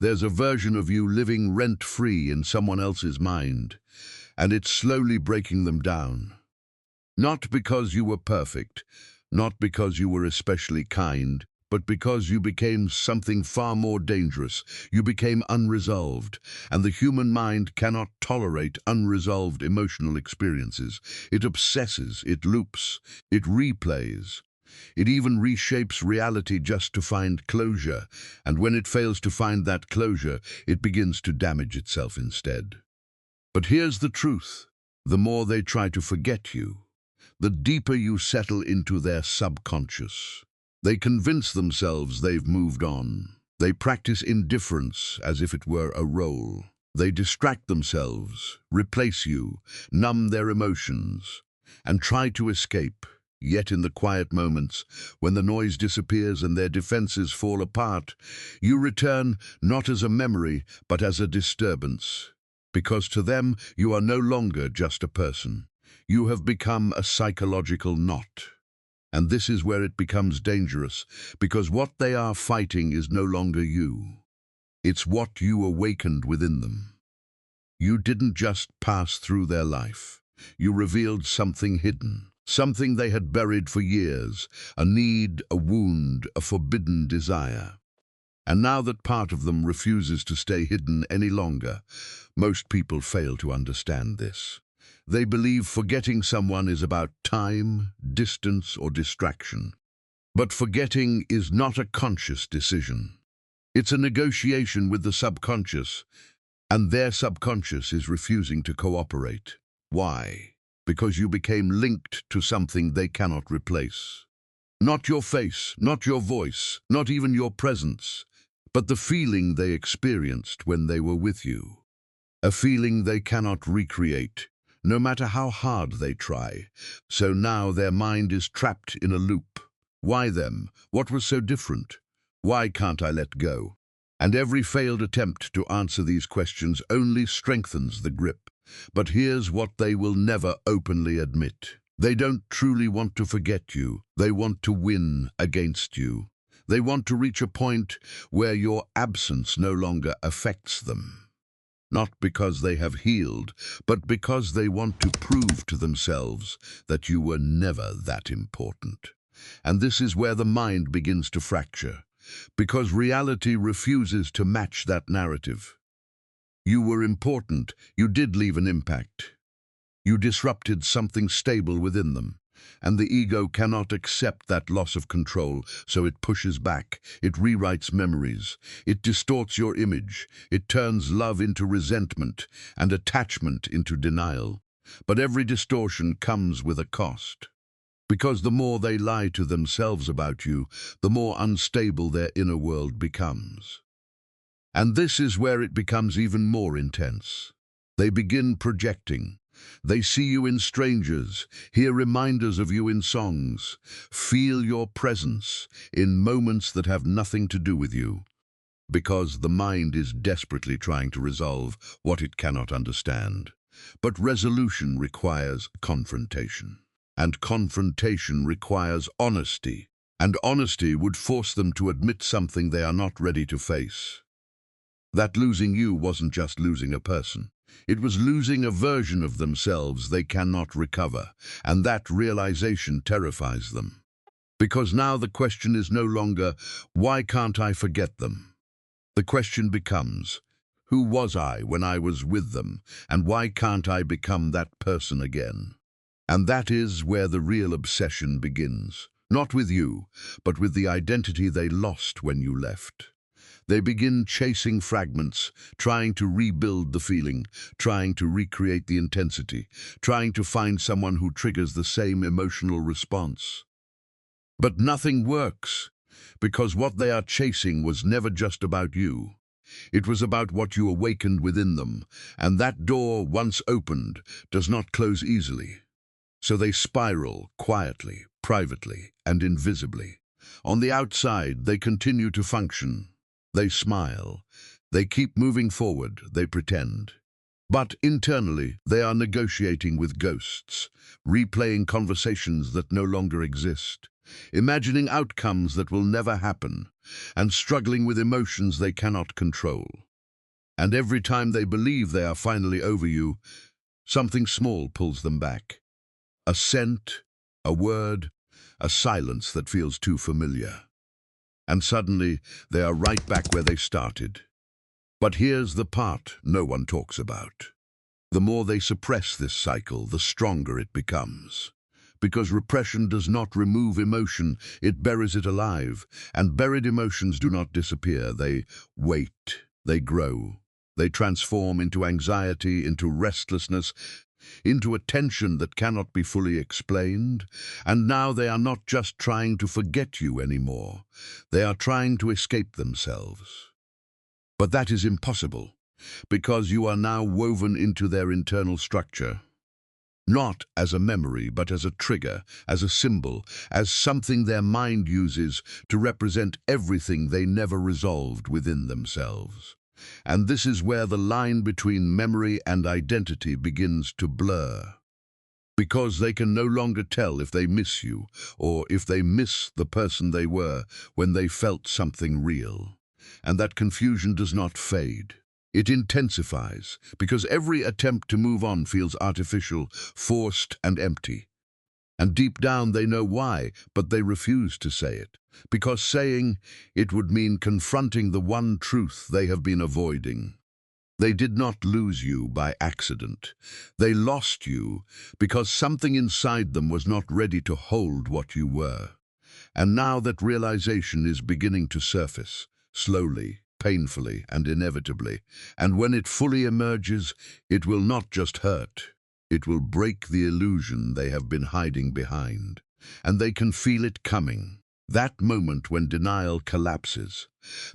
There's a version of you living rent-free in someone else's mind, and it's slowly breaking them down. Not because you were perfect, not because you were especially kind, but because you became something far more dangerous. You became unresolved, and the human mind cannot tolerate unresolved emotional experiences. It obsesses, it loops, it replays. It even reshapes reality just to find closure, and when it fails to find that closure, it begins to damage itself instead. But here's the truth. The more they try to forget you, the deeper you settle into their subconscious. They convince themselves they've moved on. They practice indifference as if it were a role. They distract themselves, replace you, numb their emotions, and try to escape. Yet in the quiet moments, when the noise disappears and their defenses fall apart, you return not as a memory, but as a disturbance. Because to them, you are no longer just a person. You have become a psychological knot. And this is where it becomes dangerous, because what they are fighting is no longer you. It's what you awakened within them. You didn't just pass through their life. You revealed something hidden. Something they had buried for years, a need, a wound, a forbidden desire. And now that part of them refuses to stay hidden any longer, most people fail to understand this. They believe forgetting someone is about time, distance, or distraction. But forgetting is not a conscious decision. It's a negotiation with the subconscious, and their subconscious is refusing to cooperate. Why? Because you became linked to something they cannot replace. Not your face, not your voice, not even your presence, but the feeling they experienced when they were with you. A feeling they cannot recreate, no matter how hard they try. So now their mind is trapped in a loop. Why them? What was so different? Why can't I let go? And every failed attempt to answer these questions only strengthens the grip. But here's what they will never openly admit. They don't truly want to forget you. They want to win against you. They want to reach a point where your absence no longer affects them. Not because they have healed, but because they want to prove to themselves that you were never that important. And this is where the mind begins to fracture, because reality refuses to match that narrative. You were important. You did leave an impact. You disrupted something stable within them. And the ego cannot accept that loss of control, so it pushes back. It rewrites memories. It distorts your image. It turns love into resentment and attachment into denial. But every distortion comes with a cost. Because the more they lie to themselves about you, the more unstable their inner world becomes. And this is where it becomes even more intense. They begin projecting. They see you in strangers, hear reminders of you in songs, feel your presence in moments that have nothing to do with you. Because the mind is desperately trying to resolve what it cannot understand. But resolution requires confrontation. And confrontation requires honesty. And honesty would force them to admit something they are not ready to face. That losing you wasn't just losing a person. It was losing a version of themselves they cannot recover, and that realization terrifies them. Because now the question is no longer, why can't I forget them? The question becomes, who was I when I was with them, and why can't I become that person again? And that is where the real obsession begins, not with you, but with the identity they lost when you left. They begin chasing fragments, trying to rebuild the feeling, trying to recreate the intensity, trying to find someone who triggers the same emotional response. But nothing works, because what they are chasing was never just about you. It was about what you awakened within them, and that door, once opened, does not close easily. So they spiral quietly, privately, and invisibly. On the outside, they continue to function. They smile. They keep moving forward. They pretend. But internally, they are negotiating with ghosts, replaying conversations that no longer exist, imagining outcomes that will never happen, and struggling with emotions they cannot control. And every time they believe they are finally over you, something small pulls them back. A scent, a word, a silence that feels too familiar. And suddenly, they are right back where they started. But here's the part no one talks about. The more they suppress this cycle, the stronger it becomes. Because repression does not remove emotion, it buries it alive. And buried emotions do not disappear. They wait, they grow. They transform into anxiety, into restlessness, into a tension that cannot be fully explained. And now they are not just trying to forget you anymore. They are trying to escape themselves. But that is impossible, because you are now woven into their internal structure. Not as a memory, but as a trigger, as a symbol, as something their mind uses to represent everything they never resolved within themselves. And this is where the line between memory and identity begins to blur. Because they can no longer tell if they miss you, or if they miss the person they were when they felt something real. And that confusion does not fade. It intensifies, because every attempt to move on feels artificial, forced, and empty. And deep down they know why, but they refuse to say it. Because saying it would mean confronting the one truth they have been avoiding. They did not lose you by accident. They lost you because something inside them was not ready to hold what you were. And now that realization is beginning to surface, slowly, painfully, and inevitably. And when it fully emerges, it will not just hurt. It will break the illusion they have been hiding behind. And they can feel it coming. That moment when denial collapses.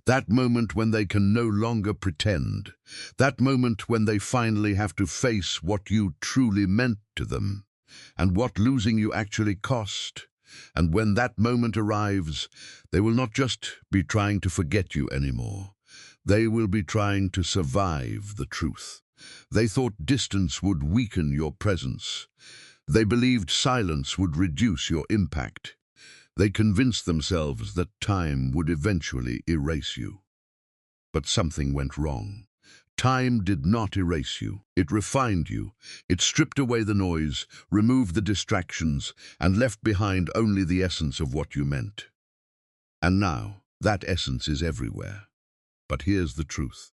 That moment when they can no longer pretend. That moment when they finally have to face what you truly meant to them, and what losing you actually cost. And when that moment arrives, they will not just be trying to forget you anymore. They will be trying to survive the truth. They thought distance would weaken your presence. They believed silence would reduce your impact. They convinced themselves that time would eventually erase you. But something went wrong. Time did not erase you. It refined you. It stripped away the noise, removed the distractions, and left behind only the essence of what you meant. And now, that essence is everywhere. But here's the truth.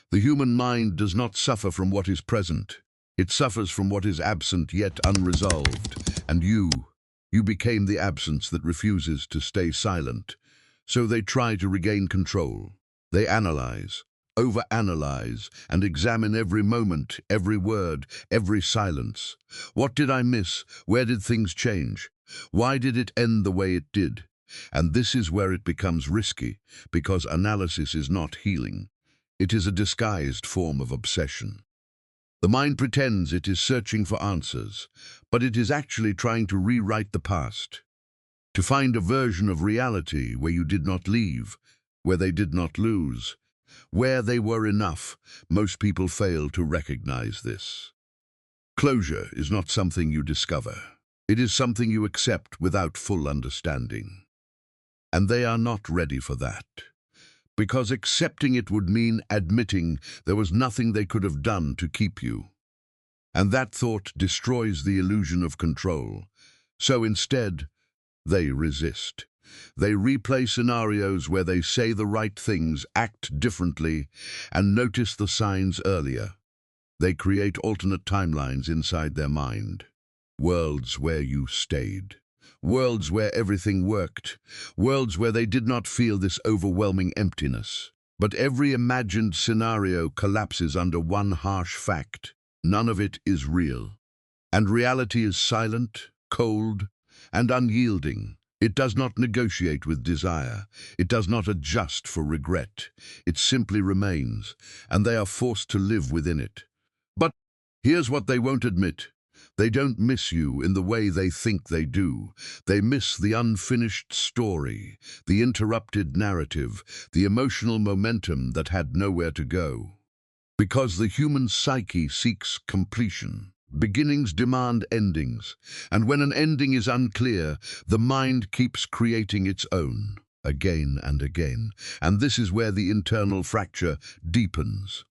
The human mind does not suffer from what is present. It suffers from what is absent yet unresolved. And you became the absence that refuses to stay silent. So they try to regain control. They analyze, overanalyze, and examine every moment, every word, every silence. What did I miss? Where did things change? Why did it end the way it did? And this is where it becomes risky, because analysis is not healing. It is a disguised form of obsession. The mind pretends it is searching for answers, but it is actually trying to rewrite the past. To find a version of reality where you did not leave, where they did not lose, where they were enough. Most people fail to recognize this. Closure is not something you discover. It is something you accept without full understanding. And they are not ready for that. Because accepting it would mean admitting there was nothing they could have done to keep you. And that thought destroys the illusion of control. So instead, they resist. They replay scenarios where they say the right things, act differently, and notice the signs earlier. They create alternate timelines inside their mind. Worlds where you stayed. Worlds where everything worked. Worlds where they did not feel this overwhelming emptiness. But every imagined scenario collapses under one harsh fact. None of it is real. And reality is silent, cold, and unyielding. It does not negotiate with desire. It does not adjust for regret. It simply remains, and they are forced to live within it. But here's what they won't admit. They don't miss you in the way they think they do. They miss the unfinished story, the interrupted narrative, the emotional momentum that had nowhere to go. Because the human psyche seeks completion. Beginnings demand endings, and when an ending is unclear, the mind keeps creating its own, again and again. And this is where the internal fracture deepens,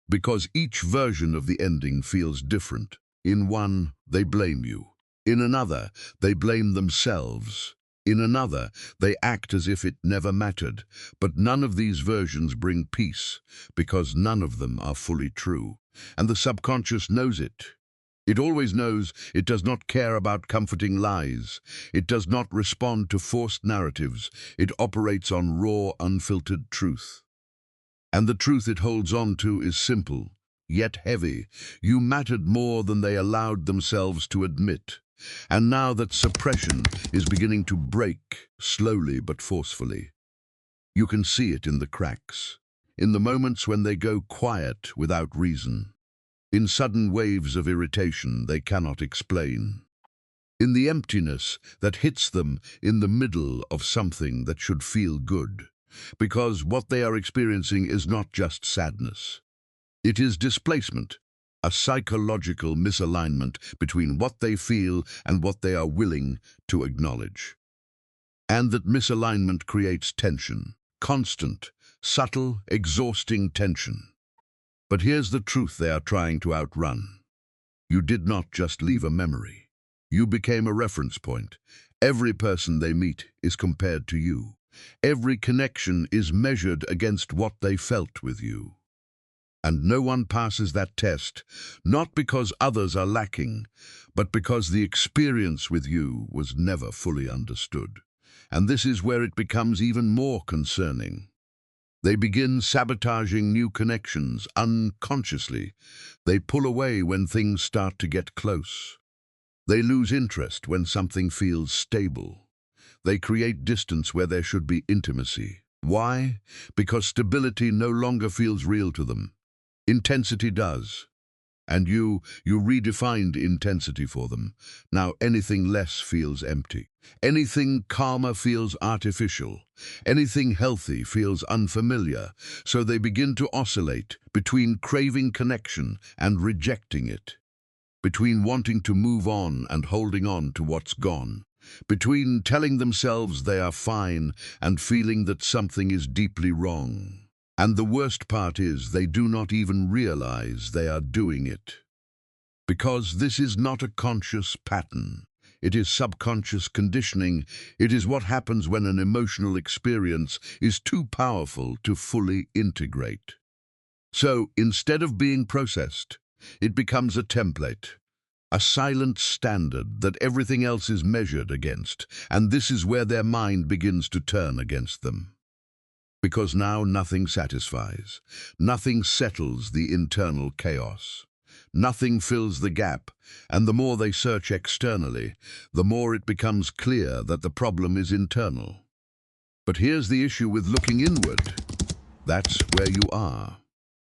because each version of the ending feels different. In one, they blame you. In another, they blame themselves. In another, they act as if it never mattered. But none of these versions bring peace, because none of them are fully true. And the subconscious knows it. It always knows. It does not care about comforting lies. It does not respond to forced narratives. It operates on raw, unfiltered truth. And the truth it holds on to is simple, yet heavy. You mattered more than they allowed themselves to admit. And now that suppression is beginning to break, slowly but forcefully. You can see it in the cracks, in the moments when they go quiet without reason, in sudden waves of irritation they cannot explain, in the emptiness that hits them in the middle of something that should feel good. Because what they are experiencing is not just sadness. It is displacement, a psychological misalignment between what they feel and what they are willing to acknowledge. And that misalignment creates tension, constant, subtle, exhausting tension. But here's the truth they are trying to outrun. You did not just leave a memory. You became a reference point. Every person they meet is compared to you. Every connection is measured against what they felt with you. And no one passes that test, not because others are lacking, but because the experience with you was never fully understood. And this is where it becomes even more concerning. They begin sabotaging new connections unconsciously. They pull away when things start to get close. They lose interest when something feels stable. They create distance where there should be intimacy. Why? Because stability no longer feels real to them. Intensity does. And you redefined intensity for them. Now anything less feels empty. Anything calmer feels artificial. Anything healthy feels unfamiliar. So they begin to oscillate between craving connection and rejecting it. Between wanting to move on and holding on to what's gone. Between telling themselves they are fine and feeling that something is deeply wrong. And the worst part is they do not even realize they are doing it. Because this is not a conscious pattern. It is subconscious conditioning. It is what happens when an emotional experience is too powerful to fully integrate. So instead of being processed, it becomes a template. A silent standard that everything else is measured against, and this is where their mind begins to turn against them. Because now nothing satisfies, nothing settles the internal chaos, nothing fills the gap, and the more they search externally, the more it becomes clear that the problem is internal. But here's the issue with looking inward. That's where you are,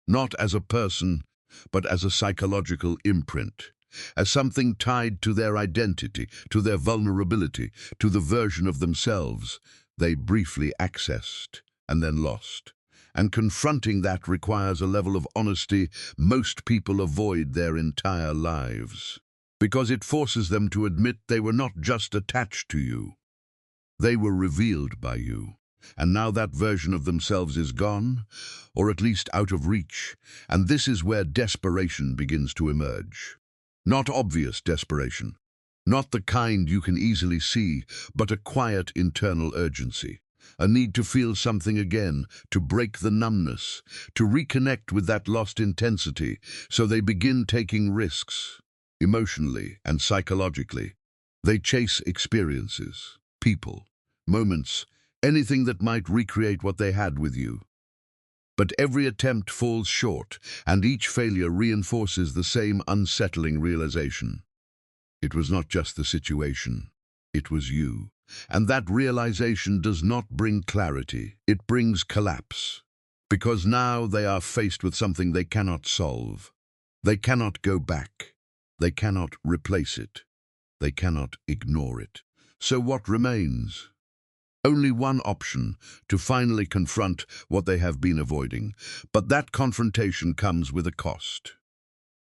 not as a person, but as a psychological imprint. As something tied to their identity, to their vulnerability, to the version of themselves they briefly accessed and then lost. And confronting that requires a level of honesty most people avoid their entire lives. Because it forces them to admit they were not just attached to you. They were revealed by you. And now that version of themselves is gone, or at least out of reach. And this is where desperation begins to emerge. Not obvious desperation, not the kind you can easily see, but a quiet internal urgency, a need to feel something again, to break the numbness, to reconnect with that lost intensity, so they begin taking risks, emotionally and psychologically. They chase experiences, people, moments, anything that might recreate what they had with you. But every attempt falls short, and each failure reinforces the same unsettling realization. It was not just the situation, it was you. And that realization does not bring clarity, it brings collapse. Because now they are faced with something they cannot solve. They cannot go back. They cannot replace it. They cannot ignore it. So what remains? Only one option, to finally confront what they have been avoiding. But that confrontation comes with a cost.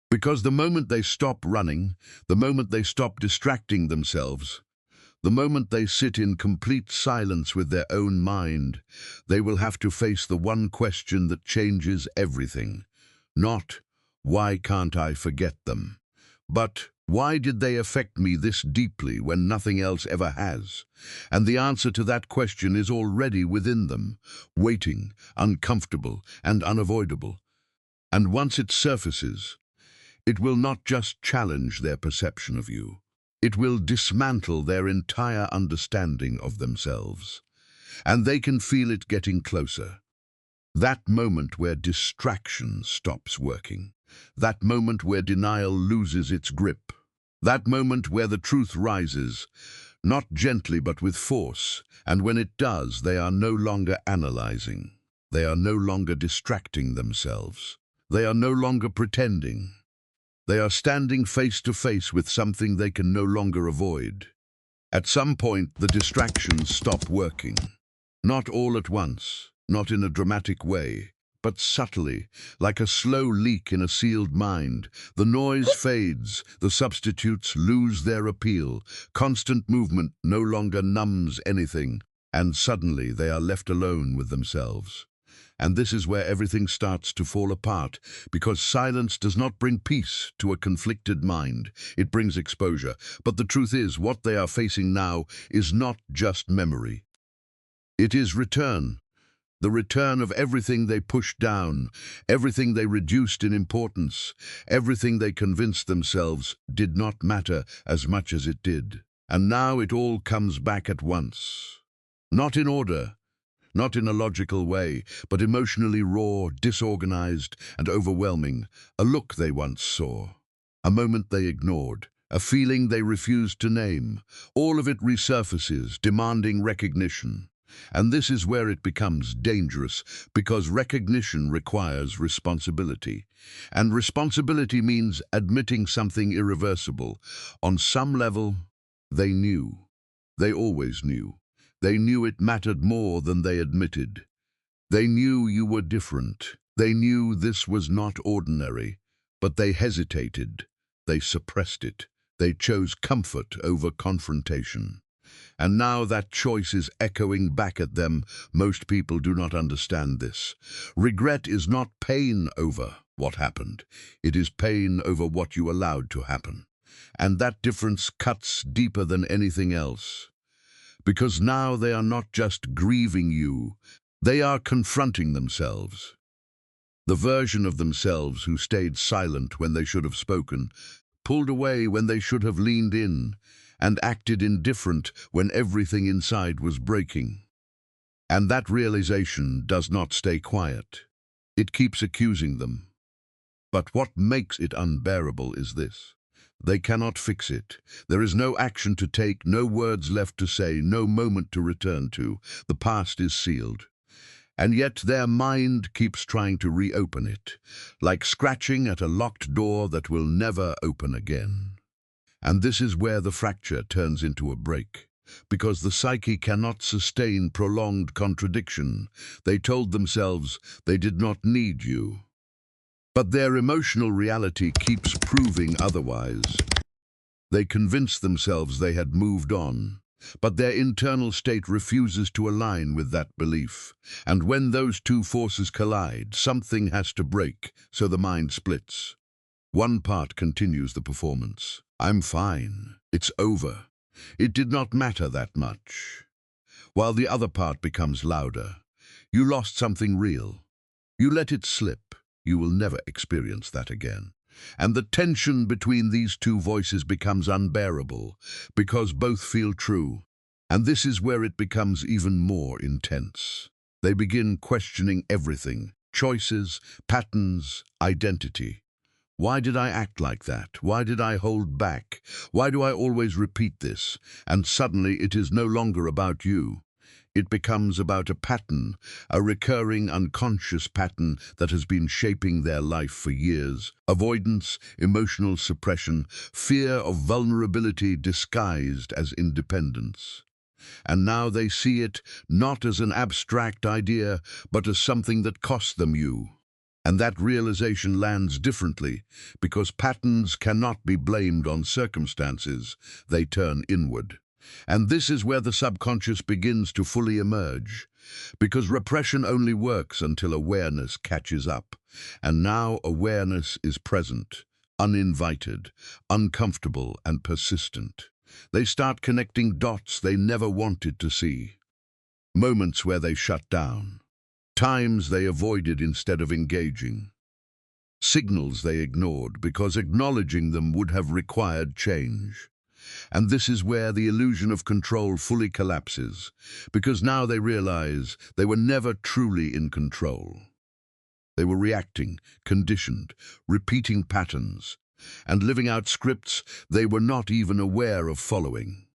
Because the moment they stop running, the moment they stop distracting themselves, the moment they sit in complete silence with their own mind, they will have to face the one question that changes everything. Not, why can't I forget them? But, why did they affect me this deeply when nothing else ever has? And the answer to that question is already within them, waiting, uncomfortable and unavoidable. And once it surfaces, it will not just challenge their perception of you. It will dismantle their entire understanding of themselves. And they can feel it getting closer. That moment where distraction stops working. That moment where denial loses its grip. That moment where the truth rises, not gently but with force. And when it does, they are no longer analyzing. They are no longer distracting themselves. They are no longer pretending. They are standing face to face with something they can no longer avoid. At some point, the distractions stop working. Not all at once, not in a dramatic way, but subtly, like a slow leak in a sealed mind. The noise fades, the substitutes lose their appeal. Constant movement no longer numbs anything, and suddenly they are left alone with themselves. And this is where everything starts to fall apart, because silence does not bring peace to a conflicted mind. It brings exposure. But the truth is, what they are facing now is not just memory. It is return. The return of everything they pushed down, everything they reduced in importance, everything they convinced themselves did not matter as much as it did. And now it all comes back at once. Not in order, not in a logical way, but emotionally raw, disorganized, and overwhelming. A look they once saw, a moment they ignored, a feeling they refused to name. All of it resurfaces, demanding recognition. And this is where it becomes dangerous, because recognition requires responsibility. And responsibility means admitting something irreversible. On some level, they knew. They always knew. They knew it mattered more than they admitted. They knew you were different. They knew this was not ordinary. But they hesitated. They suppressed it. They chose comfort over confrontation. And now that choice is echoing back at them. Most people do not understand this. Regret is not pain over what happened. It is pain over what you allowed to happen. And that difference cuts deeper than anything else. Because now they are not just grieving you, they are confronting themselves. The version of themselves who stayed silent when they should have spoken, pulled away when they should have leaned in, and acted indifferent when everything inside was breaking. And that realization does not stay quiet. It keeps accusing them. But what makes it unbearable is this. They cannot fix it. There is no action to take, no words left to say, no moment to return to. The past is sealed. And yet their mind keeps trying to reopen it, like scratching at a locked door that will never open again. And this is where the fracture turns into a break, because the psyche cannot sustain prolonged contradiction. They told themselves they did not need you. But their emotional reality keeps proving otherwise. They convinced themselves they had moved on, but their internal state refuses to align with that belief. And when those two forces collide, something has to break, so the mind splits. One part continues the performance. I'm fine. It's over. It did not matter that much. While the other part becomes louder. You lost something real. You let it slip. You will never experience that again. And the tension between these two voices becomes unbearable, because both feel true. And this is where it becomes even more intense. They begin questioning everything: choices, patterns, identity. Why did I act like that? Why did I hold back? Why do I always repeat this? And suddenly it is no longer about you. It becomes about a pattern, a recurring unconscious pattern that has been shaping their life for years. Avoidance, emotional suppression, fear of vulnerability disguised as independence. And now they see it not as an abstract idea, but as something that cost them you. And that realization lands differently because patterns cannot be blamed on circumstances, they turn inward. And this is where the subconscious begins to fully emerge, because repression only works until awareness catches up. And now awareness is present, uninvited, uncomfortable, and persistent. They start connecting dots they never wanted to see. Moments where they shut down. Times they avoided instead of engaging. Signals they ignored because acknowledging them would have required change. And this is where the illusion of control fully collapses, because now they realize they were never truly in control. They were reacting, conditioned, repeating patterns, and living out scripts they were not even aware of following.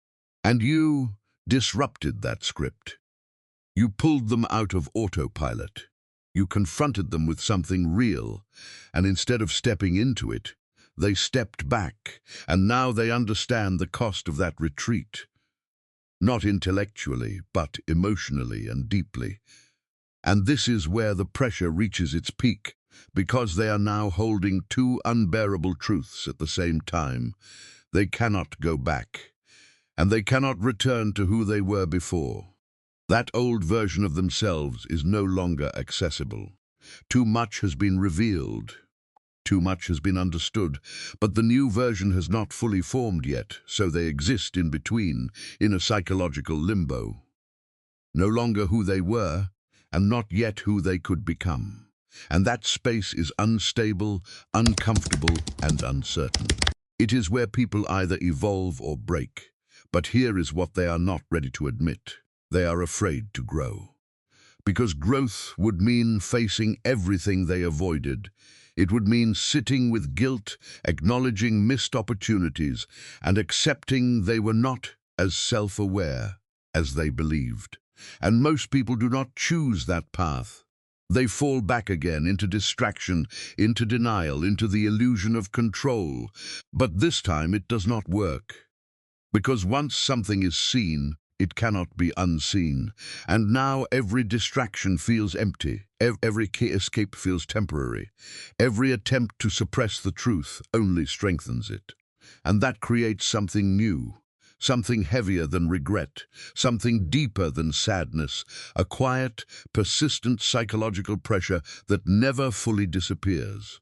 And you disrupted that script. You pulled them out of autopilot. You confronted them with something real, and instead of stepping into it, they stepped back, and now they understand the cost of that retreat. Not intellectually, but emotionally and deeply. And this is where the pressure reaches its peak, because they are now holding two unbearable truths at the same time. They cannot go back, and they cannot return to who they were before. That old version of themselves is no longer accessible. Too much has been revealed. Too much has been understood, but the new version has not fully formed yet, so they exist in between, in a psychological limbo. No longer who they were, and not yet who they could become. And that space is unstable, uncomfortable, and uncertain. It is where people either evolve or break. But here is what they are not ready to admit. They are afraid to grow. Because growth would mean facing everything they avoided. It would mean sitting with guilt, acknowledging missed opportunities, and accepting they were not as self-aware as they believed. And most people do not choose that path. They fall back again into distraction, into denial, into the illusion of control. But this time it does not work. Because once something is seen, it cannot be unseen. And now every distraction feels empty. Every key escape feels temporary. Every attempt to suppress the truth only strengthens it. And that creates something new, something heavier than regret, something deeper than sadness, a quiet, persistent psychological pressure that never fully disappears.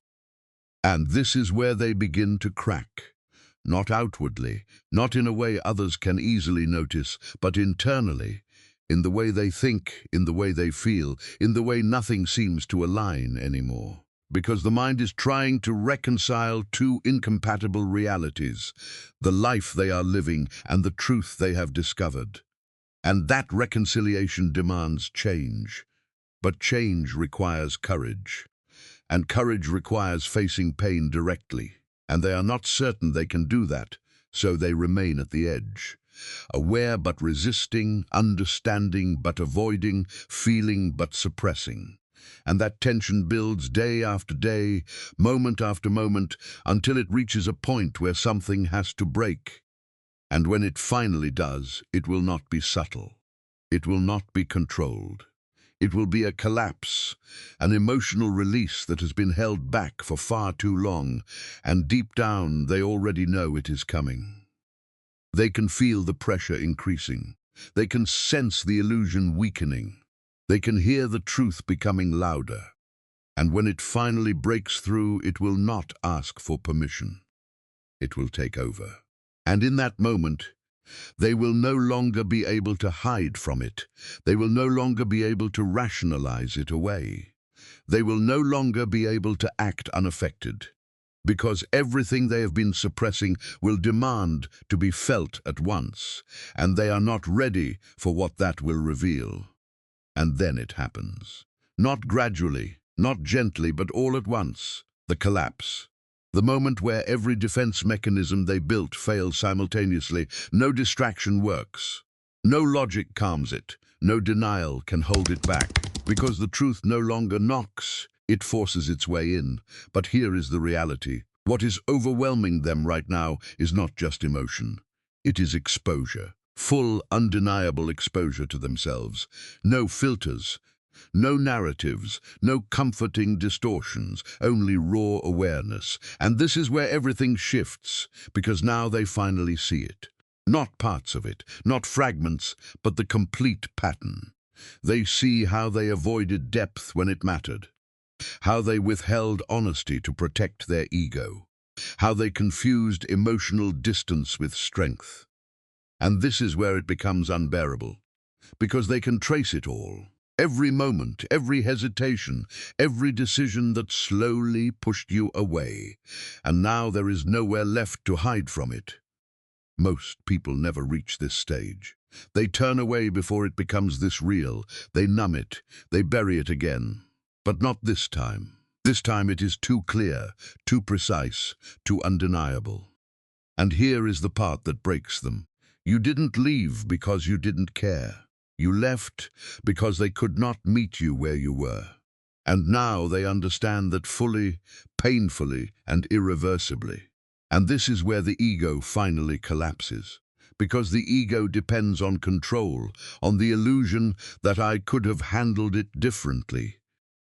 And this is where they begin to crack. Not outwardly, not in a way others can easily notice, but internally, in the way they think, in the way they feel, in the way nothing seems to align anymore. Because the mind is trying to reconcile two incompatible realities, the life they are living and the truth they have discovered. And that reconciliation demands change. But change requires courage. And courage requires facing pain directly. And they are not certain they can do that, so they remain at the edge. Aware but resisting, understanding but avoiding, feeling but suppressing. And that tension builds day after day, moment after moment, until it reaches a point where something has to break. And when it finally does, it will not be subtle. It will not be controlled. It will be a collapse, an emotional release that has been held back for far too long, and deep down they already know it is coming. They can feel the pressure increasing. They can sense the illusion weakening. They can hear the truth becoming louder. And when it finally breaks through, it will not ask for permission. It will take over. And in that moment, they will no longer be able to hide from it. They will no longer be able to rationalize it away. They will no longer be able to act unaffected, because everything they have been suppressing will demand to be felt at once, and they are not ready for what that will reveal. And then it happens. Not gradually, not gently, but all at once. The collapse. The moment where every defense mechanism they built fails simultaneously. No distraction works. No logic calms it. No denial can hold it back. Because the truth no longer knocks, it forces its way in. But here is the reality. What is overwhelming them right now is not just emotion. It is exposure. Full, undeniable exposure to themselves. No filters, No narratives, no comforting distortions, only raw awareness. And this is where everything shifts, because now they finally see it. Not parts of it, not fragments, but the complete pattern. They see how they avoided depth when it mattered, how they withheld honesty to protect their ego, how they confused emotional distance with strength. And this is where it becomes unbearable, because they can trace it all. Every moment, every hesitation, every decision that slowly pushed you away. And now there is nowhere left to hide from it. Most people never reach this stage. They turn away before it becomes this real. They numb it, they bury it again. But not this time. This time it is too clear, too precise, too undeniable. And here is the part that breaks them. You didn't leave because you didn't care. You left because they could not meet you where you were. And now they understand that fully, painfully, and irreversibly. And this is where the ego finally collapses. Because the ego depends on control, on the illusion that I could have handled it differently,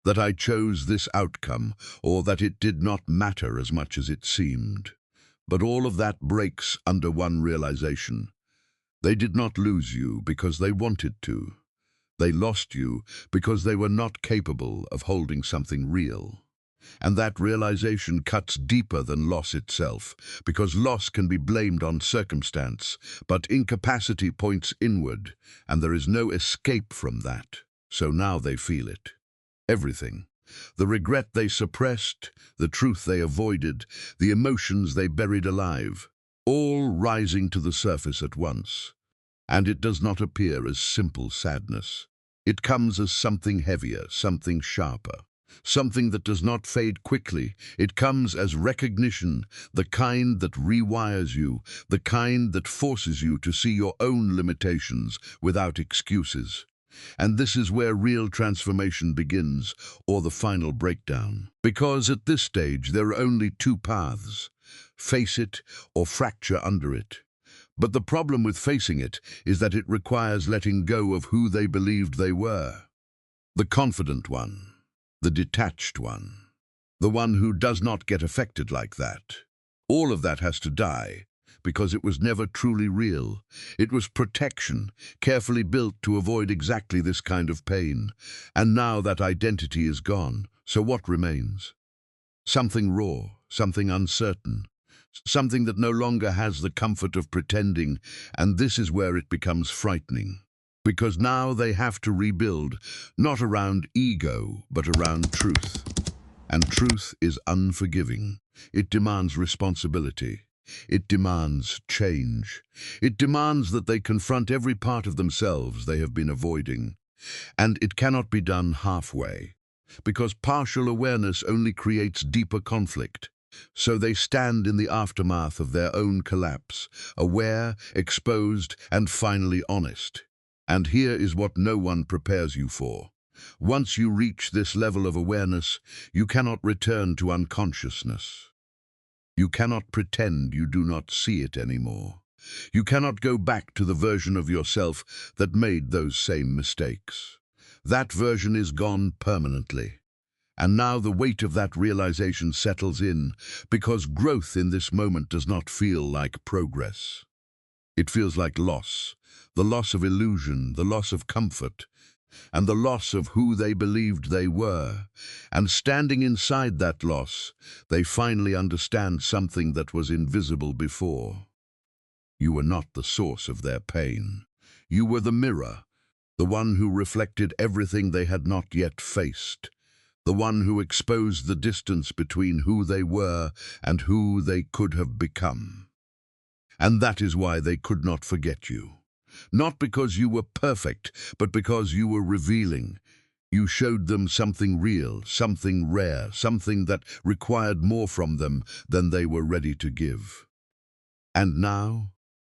that I chose this outcome, or that it did not matter as much as it seemed. But all of that breaks under one realization. They did not lose you because they wanted to. They lost you because they were not capable of holding something real. And that realization cuts deeper than loss itself, because loss can be blamed on circumstance, but incapacity points inward, and there is no escape from that. So now they feel it. Everything. The regret they suppressed, the truth they avoided, the emotions they buried alive, all rising to the surface at once. And it does not appear as simple sadness. It comes as something heavier, something sharper, something that does not fade quickly. It comes as recognition, the kind that rewires you, the kind that forces you to see your own limitations without excuses. And this is where real transformation begins, or the final breakdown. Because at this stage there are only two paths: face it or fracture under it. But the problem with facing it is that it requires letting go of who they believed they were. The confident one, the detached one, the one who does not get affected like that. All of that has to die, because it was never truly real. It was protection, carefully built to avoid exactly this kind of pain. And now that identity is gone, so what remains? Something raw, something uncertain, something that no longer has the comfort of pretending, and this is where it becomes frightening. Because now they have to rebuild, not around ego, but around truth. And truth is unforgiving. It demands responsibility. It demands change. It demands that they confront every part of themselves they have been avoiding. And it cannot be done halfway, because partial awareness only creates deeper conflict. So they stand in the aftermath of their own collapse, aware, exposed, and finally honest. And here is what no one prepares you for. Once you reach this level of awareness, you cannot return to unconsciousness. You cannot pretend you do not see it anymore. You cannot go back to the version of yourself that made those same mistakes. That version is gone permanently. And now the weight of that realization settles in, because growth in this moment does not feel like progress. It feels like loss, the loss of illusion, the loss of comfort, and the loss of who they believed they were. And standing inside that loss, they finally understand something that was invisible before. You were not the source of their pain. You were the mirror, the one who reflected everything they had not yet faced, the one who exposed the distance between who they were and who they could have become. And that is why they could not forget you. Not because you were perfect, but because you were revealing. You showed them something real, something rare, something that required more from them than they were ready to give. And now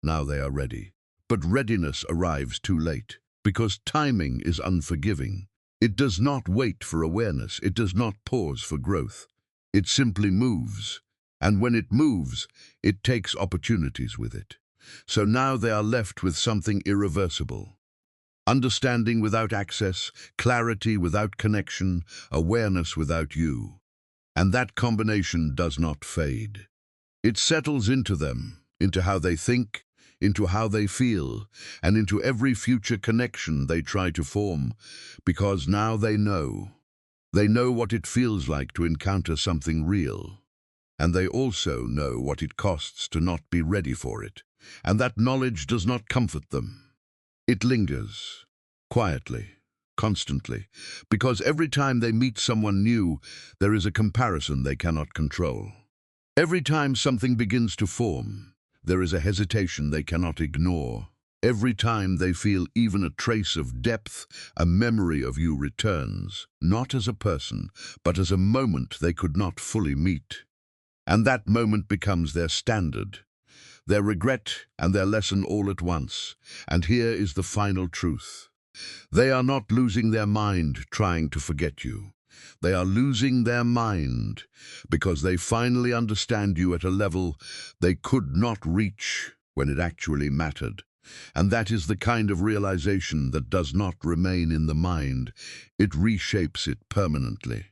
they are ready. But readiness arrives too late, because timing is unforgiving. It does not wait for awareness. It does not pause for growth. It simply moves. And when it moves, it takes opportunities with it. So now they are left with something irreversible. Understanding without access, clarity without connection, awareness without you. And that combination does not fade. It settles into them, into how they think, into how they feel, and into every future connection they try to form, because now they know. They know what it feels like to encounter something real. And they also know what it costs to not be ready for it. And that knowledge does not comfort them. It lingers, quietly, constantly, because every time they meet someone new, there is a comparison they cannot control. Every time something begins to form, there is a hesitation they cannot ignore. Every time they feel even a trace of depth, a memory of you returns, not as a person, but as a moment they could not fully meet. And that moment becomes their standard, their regret and their lesson all at once. And here is the final truth. They are not losing their mind trying to forget you. They are losing their mind because they finally understand you at a level they could not reach when it actually mattered. And that is the kind of realization that does not remain in the mind. It reshapes it permanently.